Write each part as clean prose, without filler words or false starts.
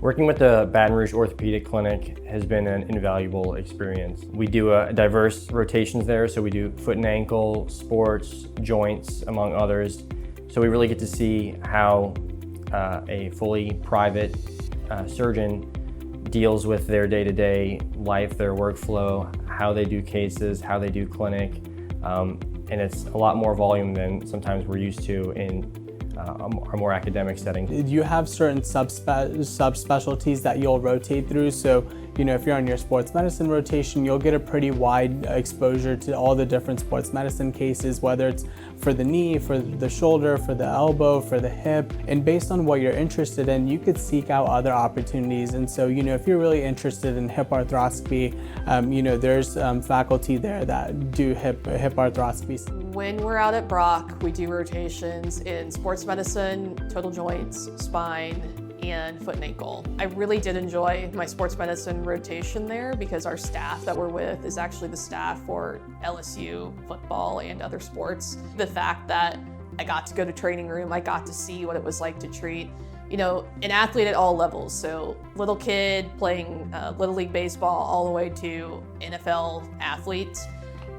Working with the Baton Rouge Orthopaedic Clinic has been an invaluable experience. We do diverse rotations there, so we do foot and ankle, sports, joints, among others. So we really get to see how a fully private surgeon deals with their day-to-day life, their workflow, how they do cases, how they do clinic, and it's a lot more volume than sometimes we're used to in a more academic setting. You have certain subspecialties that you'll rotate through. So, if you're on your sports medicine rotation, you'll get a pretty wide exposure to all the different sports medicine cases, whether it's for the knee, for the shoulder, for the elbow, for the hip. And based on what you're interested in, you could seek out other opportunities. And so, if you're really interested in hip arthroscopy, there's faculty there that do hip arthroscopies. When we're out at Brock, we do rotations in sports medicine, total joints, spine, and foot and ankle. I really did enjoy my sports medicine rotation there because our staff that we're with is actually the staff for LSU football and other sports. The fact that I got to go to training room, I got to see what it was like to treat an athlete at all levels. So little kid playing Little League baseball all the way to NFL athletes,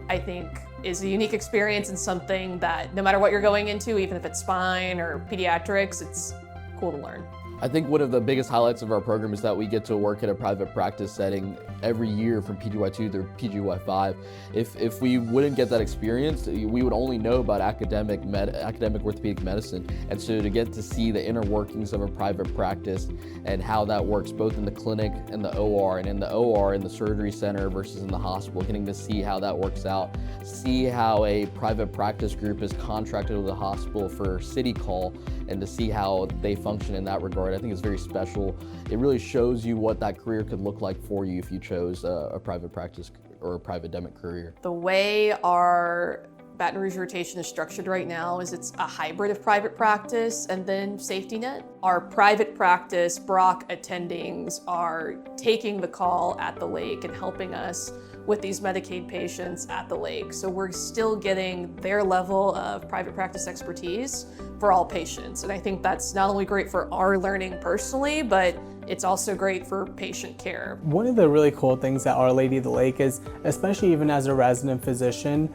I think is a unique experience and something that no matter what you're going into, even if it's spine or pediatrics, it's cool to learn. I think one of the biggest highlights of our program is that we get to work at a private practice setting every year from PGY2 through PGY5. If we wouldn't get that experience, we would only know about academic orthopedic medicine. And so to get to see the inner workings of a private practice and how that works both in the clinic and the OR, and in the OR in the surgery center versus in the hospital, getting to see how that works out, see how a private practice group is contracted with a hospital for city call, and to see how they function in that regard, I think it's very special. It really shows you what that career could look like for you if you chose a private practice or a private academic career. The way our Baton Rouge rotation is structured right now is it's a hybrid of private practice and then safety net. Our private practice Brock attendings are taking the call at the lake and helping us with these Medicaid patients at the lake. So we're still getting their level of private practice expertise for all patients. And I think that's not only great for our learning personally, but it's also great for patient care. One of the really cool things at Our Lady of the Lake is, especially even as a resident physician,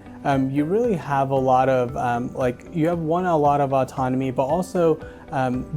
you really have a lot of, a lot of autonomy, but also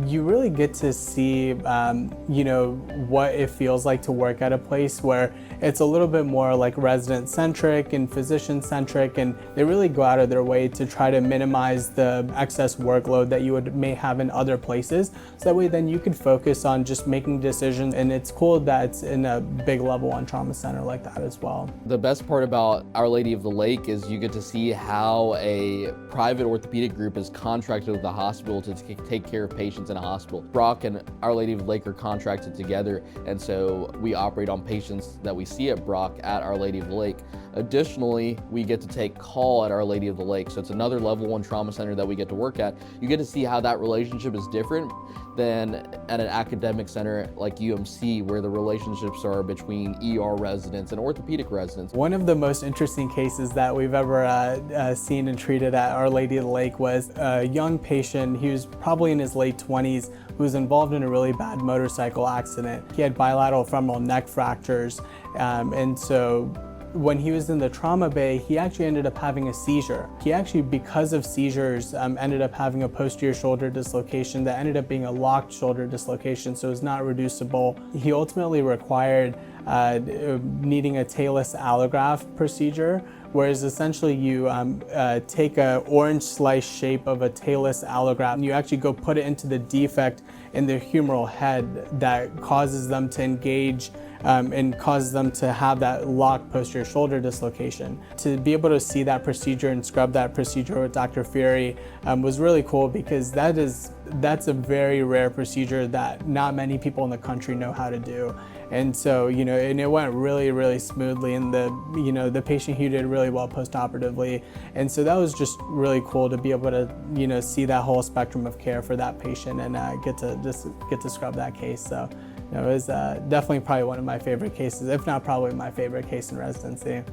you really get to see, what it feels like to work at a place where it's a little bit more like resident-centric and physician-centric, and they really go out of their way to try to minimize the excess workload that you may have in other places. So that way then you could focus on just making decisions, and it's cool that it's in a big level 1 trauma center like that as well. The best part about Our Lady of the Lake is you get to see how a private orthopedic group is contracted with the hospital to take care of patients in a hospital. Brock and Our Lady of the Lake are contracted together, and so we operate on patients that we see at Brock at Our Lady of the Lake. Additionally, we get to take call at Our Lady of the Lake, so it's another level 1 trauma center that we get to work at. You get to see how that relationship is different than at an academic center like UMC, where the relationships are between ER residents and orthopedic residents. One of the most interesting cases that we've ever seen and treated at Our Lady of the Lake was a young patient. He was probably in his late 20s, who was involved in a really bad motorcycle accident. He had bilateral femoral neck fractures, and so when he was in the trauma bay, he actually ended up having a seizure. He actually, because of seizures, ended up having a posterior shoulder dislocation that ended up being a locked shoulder dislocation, so it's not reducible. He ultimately required needing a talus allograft procedure, whereas essentially you take a orange slice shape of a talus allograft and you actually go put it into the defect in the humeral head that causes them to engage and causes them to have that locked posterior shoulder dislocation. To be able to see that procedure and scrub that procedure with Dr. Fury was really cool, because that's a very rare procedure that not many people in the country know how to do. And so, and it went really, really smoothly, and the patient he did really well postoperatively. And so that was just really cool to be able to, see that whole spectrum of care for that patient and get to scrub that case. So it was definitely probably one of my favorite cases, if not probably my favorite case in residency.